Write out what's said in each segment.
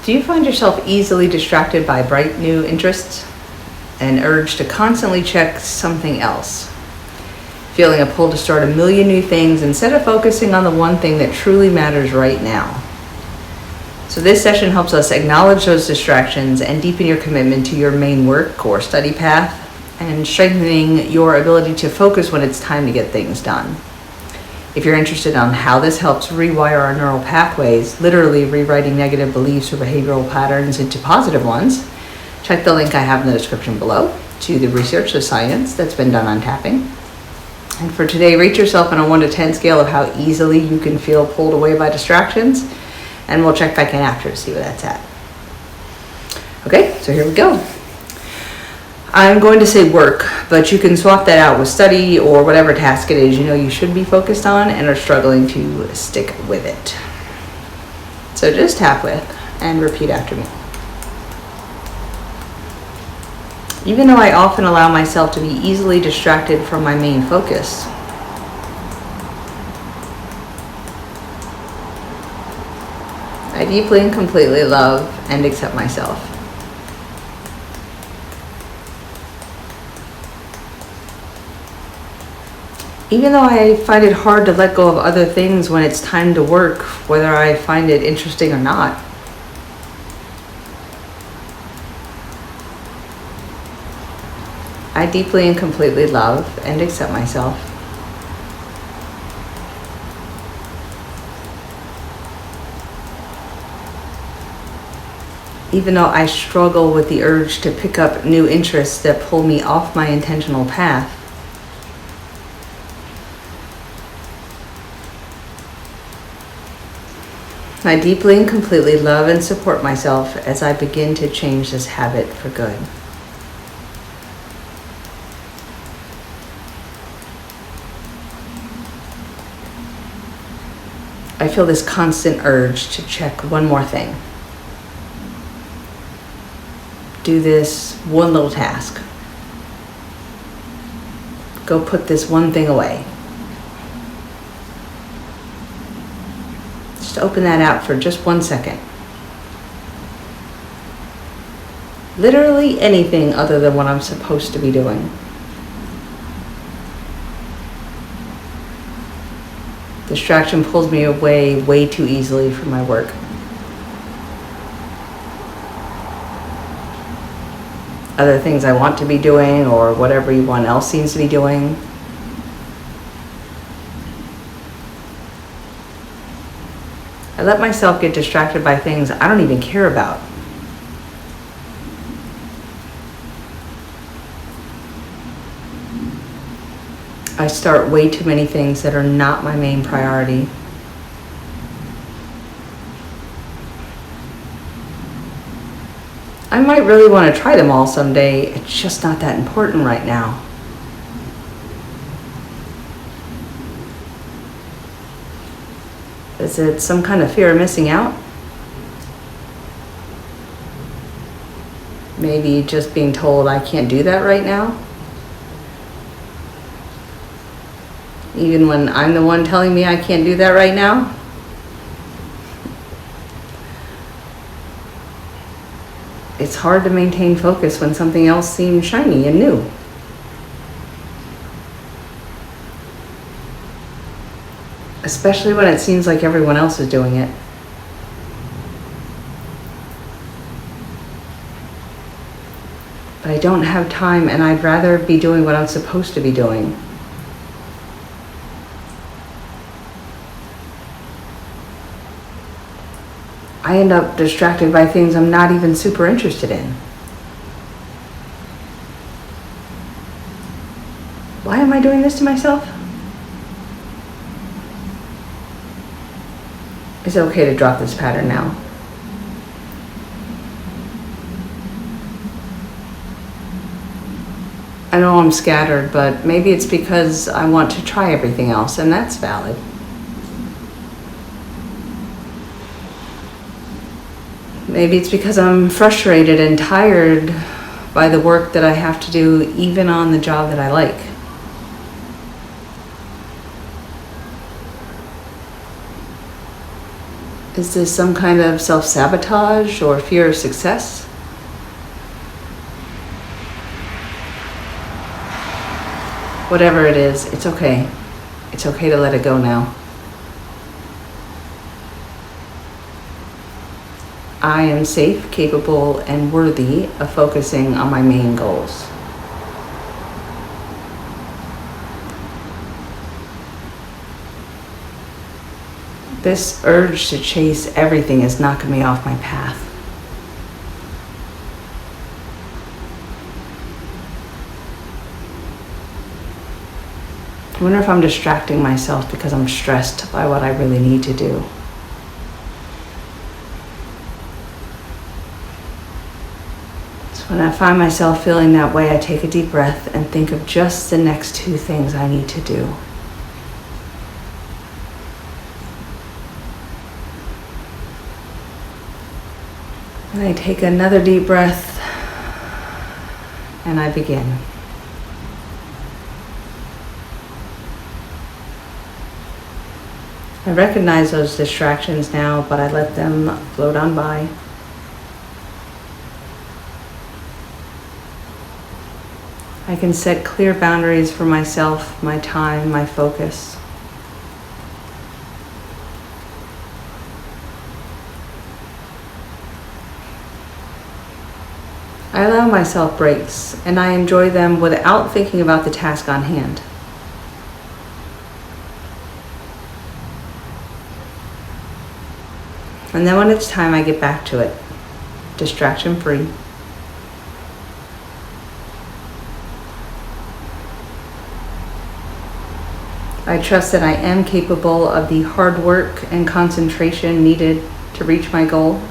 Do you find yourself easily distracted by bright new interests? An urge to constantly check something else? Feeling a pull to start a million new things instead of focusing on the one thing that truly matters right now? So this session helps us acknowledge those distractions and deepen your commitment to your main work or study path, and strengthening your ability to focus when it's time to get things done. If you're interested on how this helps rewire our neural pathways, literally rewriting negative beliefs or behavioral patterns into positive ones, check the link I have in the description below to the research, the science that's been done on tapping. And for today, rate yourself on a 1 to 10 scale of how easily you can feel pulled away by distractions, and we'll check back in after to see where that's at. Okay, so here we go. I'm going to say work, but you can swap that out with study or whatever task it is you know you should be focused on and are struggling to stick with it. So just tap with and repeat after me. Even though I often allow myself to be easily distracted from my main focus, I deeply and completely love and accept myself. Even though I find it hard to let go of other things when it's time to work, whether I find it interesting or not, I deeply and completely love and accept myself. Even though I struggle with the urge to pick up new interests that pull me off my intentional path, I deeply and completely love and support myself as I begin to change this habit for good. I feel this constant urge to check one more thing. Do this one little task. Go put this one thing away. Just open that out for just 1 second. Literally anything other than what I'm supposed to be doing. Distraction pulls me away way too easily from my work. Other things I want to be doing, or what everyone else seems to be doing. I let myself get distracted by things I don't even care about. I start way too many things that are not my main priority. I might really want to try them all someday. It's just not that important right now. Is it some kind of fear of missing out? Maybe just being told I can't do that right now? Even when I'm the one telling me I can't do that right now? It's hard to maintain focus when something else seems shiny and new. Especially when it seems like everyone else is doing it. But I don't have time, and I'd rather be doing what I'm supposed to be doing. I end up distracted by things I'm not even super interested in. Why am I doing this to myself? It's okay to drop this pattern now. I know I'm scattered, but maybe it's because I want to try everything else, and that's valid. Maybe it's because I'm frustrated and tired by the work that I have to do, even on the job that I like. Is this some kind of self-sabotage or fear of success? Whatever it is, it's okay. It's okay to let it go now. I am safe, capable, and worthy of focusing on my main goals. This urge to chase everything is knocking me off my path. I wonder if I'm distracting myself because I'm stressed by what I really need to do. So when I find myself feeling that way, I take a deep breath and think of just the next 2 things I need to do. And I take another deep breath and I begin. I recognize those distractions now, but I let them float on by. I can set clear boundaries for myself, my time, my focus. I allow myself breaks, and I enjoy them without thinking about the task on hand. And then when it's time, I get back to it, distraction-free. I trust that I am capable of the hard work and concentration needed to reach my goal.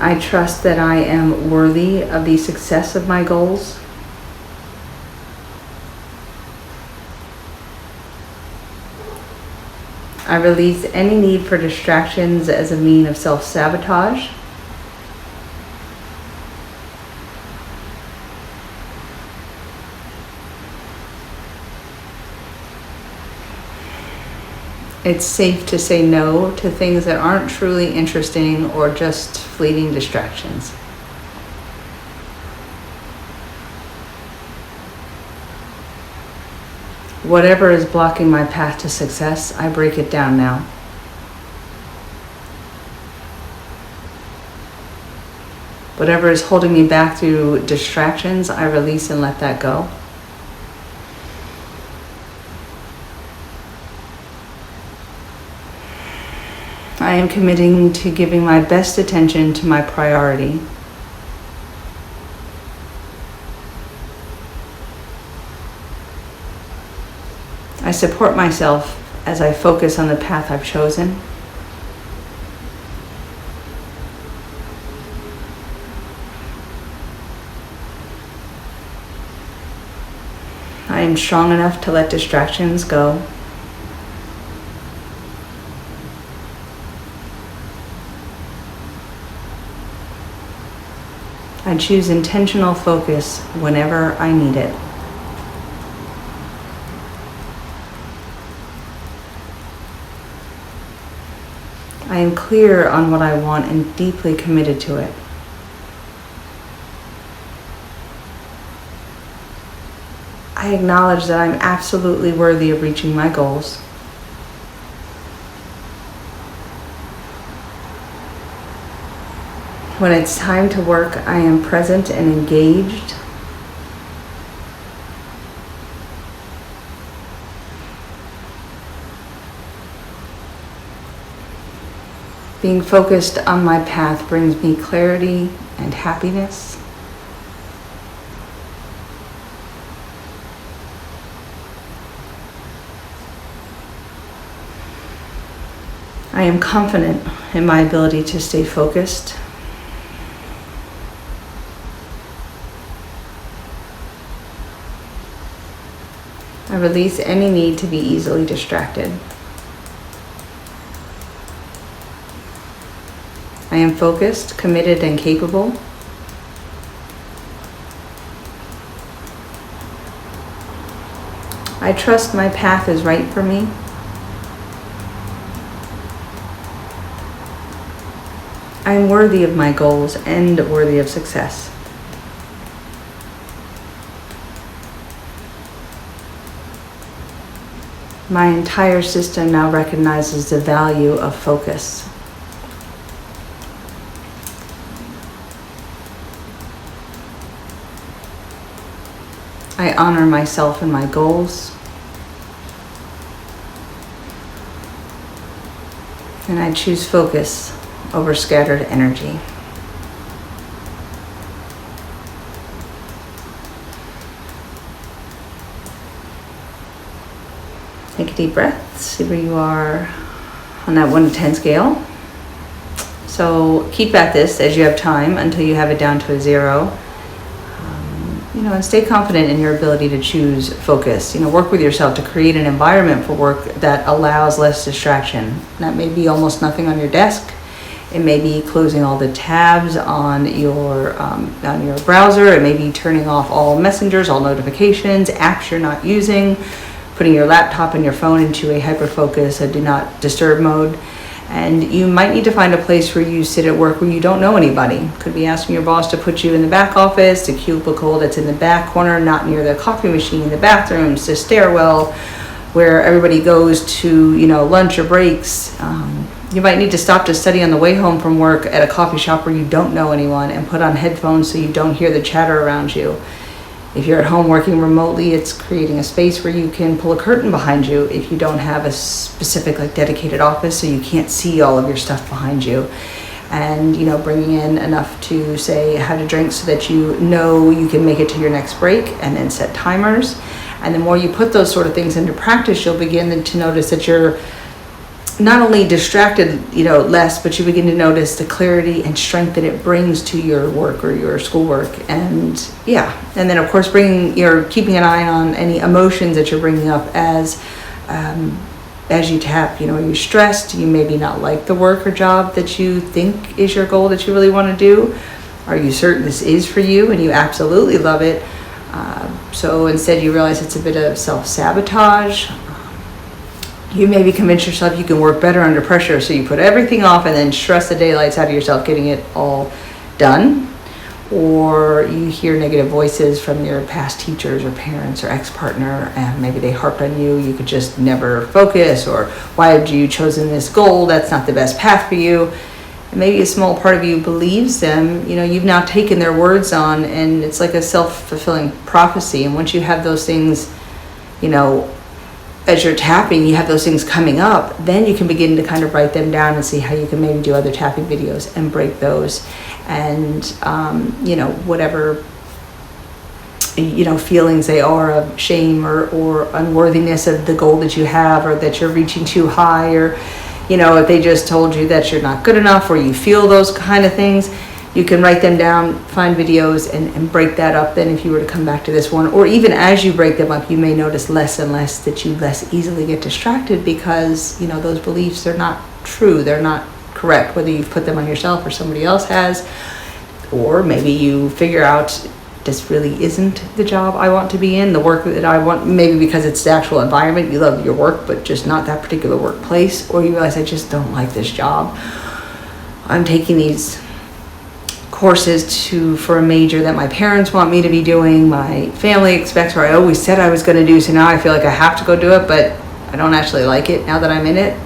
I trust that I am worthy of the success of my goals. I release any need for distractions as a means of self-sabotage. It's safe to say no to things that aren't truly interesting or just fleeting distractions. Whatever is blocking my path to success, I break it down now. Whatever is holding me back through distractions, I release and let that go. I am committing to giving my best attention to my priority. I support myself as I focus on the path I've chosen. I am strong enough to let distractions go. I choose intentional focus whenever I need it. I am clear on what I want and deeply committed to it. I acknowledge that I'm absolutely worthy of reaching my goals. When it's time to work, I am present and engaged. Being focused on my path brings me clarity and happiness. I am confident in my ability to stay focused. I release any need to be easily distracted. I am focused, committed, and capable. I trust my path is right for me. I am worthy of my goals and worthy of success. My entire system now recognizes the value of focus. I honor myself and my goals. And I choose focus over scattered energy. Take a deep breath, see where you are on that 1 to 10 scale. So keep at this as you have time until you have it down to a 0. And stay confident in your ability to choose focus. Work with yourself to create an environment for work that allows less distraction. That may be almost nothing on your desk. It may be closing all the tabs on your browser. It may be turning off all messengers, all notifications, apps you're not using, putting your laptop and your phone into a hyper-focus, a do not disturb mode. And you might need to find a place where you sit at work where you don't know anybody. Could be asking your boss to put you in the back office, the cubicle that's in the back corner, not near the coffee machine, the bathrooms, the stairwell, where everybody goes to, lunch or breaks. You might need to stop to study on the way home from work at a coffee shop where you don't know anyone and put on headphones so you don't hear the chatter around you. If you're at home working remotely, it's creating a space where you can pull a curtain behind you if you don't have a specific dedicated office so you can't see all of your stuff behind you. And, bringing in enough to say have a drink so that you can make it to your next break, and then set timers. And the more you put those sort of things into practice, you'll begin to notice that you're not only distracted, less, but you begin to notice the clarity and strength that it brings to your work or your schoolwork. And then of course you're keeping an eye on any emotions that you're bringing up as you tap. Are you stressed? You maybe not like the work or job that you think is your goal that you really want to do. Are you certain this is for you and you absolutely love it? So instead you realize it's a bit of self-sabotage. You maybe convince yourself you can work better under pressure, so you put everything off and then stress the daylights out of yourself getting it all done. Or you hear negative voices from your past teachers or parents or ex-partner, and maybe they harp on you. You could just never focus, or why have you chosen this goal? That's not the best path for you. And maybe a small part of you believes them. You've now taken their words on, and it's like a self-fulfilling prophecy. And once you have those things, as you're tapping, you have those things coming up, then you can begin to kind of write them down and see how you can maybe do other tapping videos and break those. And, whatever, feelings they are of shame or unworthiness of the goal that you have, or that you're reaching too high, or, if they just told you that you're not good enough, or you feel those kind of things, you can write them down, find videos, and break that up. Then if you were to come back to this one, or even as you break them up, you may notice less and less that you less easily get distracted, because those beliefs are not true, they're not correct, whether you've put them on yourself or somebody else has. Or maybe you figure out this really isn't the job I want to be in, the work that I want, maybe because it's the actual environment, you love your work but just not that particular workplace. Or you realize, I just don't like this job. I'm taking these courses for a major that my parents want me to be doing, my family expects, or I always said I was going to do, so now I feel like I have to go do it, but I don't actually like it now that I'm in it.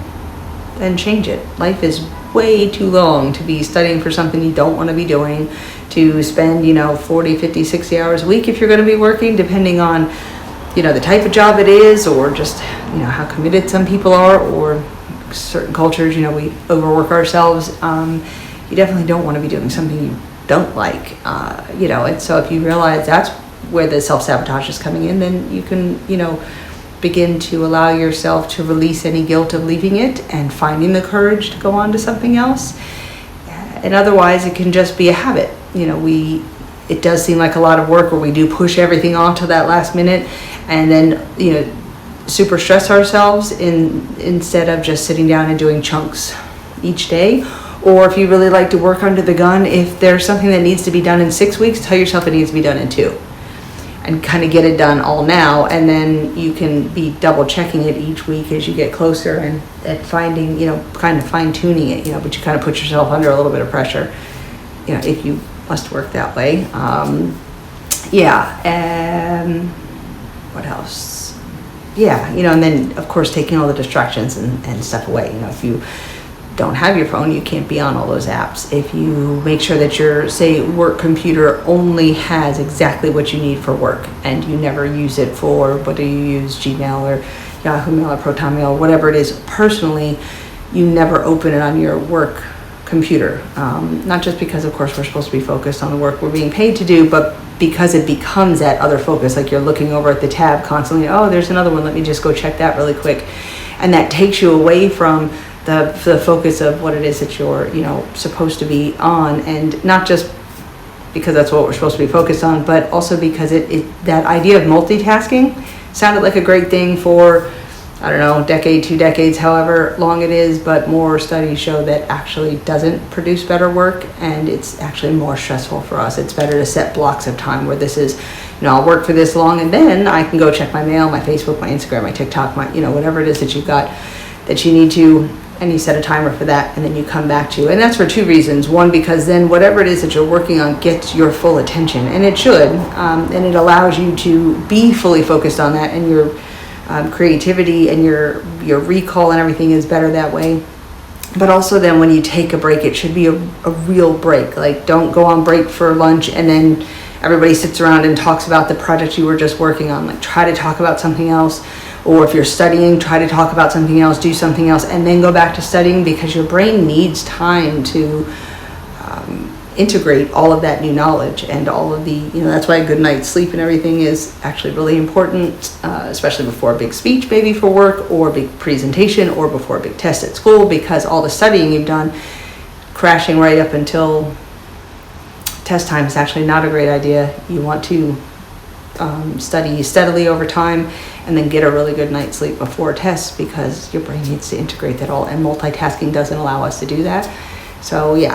Then change it. Life is way too long to be studying for something you don't want to be doing, to spend 40, 50, 60 hours a week if you're going to be working, depending on the type of job it is, or just how committed some people are, or certain cultures, we overwork ourselves. You definitely don't want to be doing something you don't like, and so if you realize that's where the self-sabotage is coming in, then you can, begin to allow yourself to release any guilt of leaving it and finding the courage to go on to something else. And otherwise, it can just be a habit. It does seem like a lot of work where we do push everything on to that last minute, and then, super stress ourselves instead of just sitting down and doing chunks each day. Or if you really like to work under the gun, if there's something that needs to be done in 6 weeks, tell yourself it needs to be done in 2. and kind of get it done all now, and then you can be double checking it each week as you get closer and finding, kind of fine tuning it, but you kind of put yourself under a little bit of pressure, if you must work that way. And what else? And then of course taking all the distractions and stuff away. If you don't have your phone, you can't be on all those apps. If you make sure that your, say, work computer only has exactly what you need for work, and you never use it for, what do you use, Gmail or Yahoo Mail or Proton Mail, whatever it is, personally, you never open it on your work computer. Not just because, of course, we're supposed to be focused on the work we're being paid to do, but because it becomes that other focus, like you're looking over at the tab constantly, oh, there's another one, let me just go check that really quick. And that takes you away from the focus of what it is that you're, supposed to be on, and not just because that's what we're supposed to be focused on, but also because that idea of multitasking sounded like a great thing for, I don't know, decade, 2 decades, however long it is, but more studies show that actually doesn't produce better work, and it's actually more stressful for us. It's better to set blocks of time where this is, I'll work for this long, and then I can go check my mail, my Facebook, my Instagram, my TikTok, my, whatever it is that you've got that you need to, and you set a timer for that, and then you come back to. And that's for 2 reasons. One, because then whatever it is that you're working on gets your full attention, and it should, and it allows you to be fully focused on that, and your creativity and your recall and everything is better that way. But also then when you take a break, it should be a real break. Like, don't go on break for lunch and then everybody sits around and talks about the project you were just working on. Like, try to talk about something else. Or if you're studying, try to talk about something else, do something else, and then go back to studying, because your brain needs time to integrate all of that new knowledge and all of the, that's why a good night's sleep and everything is actually really important, especially before a big speech, maybe for work, or a big presentation, or before a big test at school, because all the studying you've done, crashing right up until test time is actually not a great idea. You want to study steadily over time, and then get a really good night's sleep before tests, because your brain needs to integrate that all, and multitasking doesn't allow us to do that. So you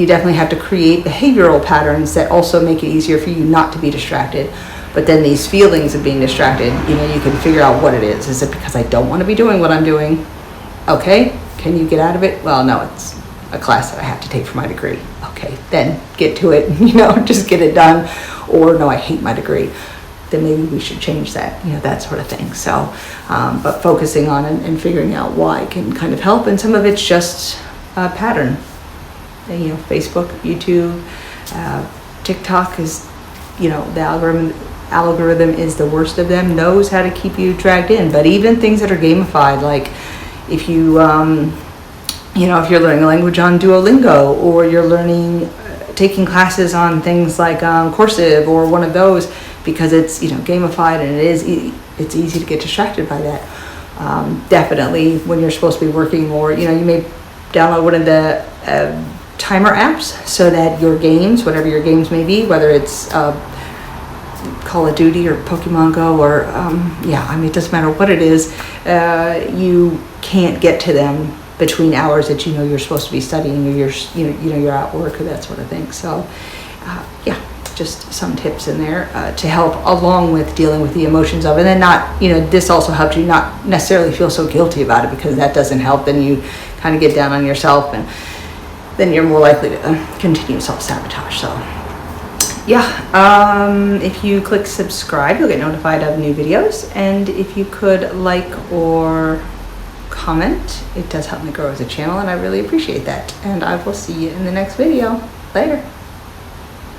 definitely have to create behavioral patterns that also make it easier for you not to be distracted. But then these feelings of being distracted, you can figure out what it is. Is it because I don't want to be doing what I'm doing? Okay, can you get out of it? Well, no, it's a class that I have to take for my degree. Okay, then get to it, just get it done. Or no, I hate my degree. Then maybe we should change that, that sort of thing. So, but focusing on and figuring out why can kind of help. And some of it's just a pattern. Facebook, YouTube, TikTok is, the algorithm is the worst of them, knows how to keep you dragged in. But even things that are gamified, like if you, if you're learning a language on Duolingo, or you're taking classes on things like Coursive or one of those, because it's gamified, and it's easy to get distracted by that. Definitely when you're supposed to be working, or you may download one of the timer apps, so that your games, whatever your games may be, whether it's Call of Duty or Pokemon Go, or it doesn't matter what it is, you can't get to them between hours that you're supposed to be studying, or you're at work, or that sort of thing. So just some tips in there to help, along with dealing with the emotions of it. And not, this also helps you not necessarily feel so guilty about it, because that doesn't help. Then you kind of get down on yourself, and then you're more likely to continue self-sabotage. So if you click subscribe, you'll get notified of new videos. And if you could like or comment, it does help me grow as a channel, and I really appreciate that. And I will see you in the next video. Later.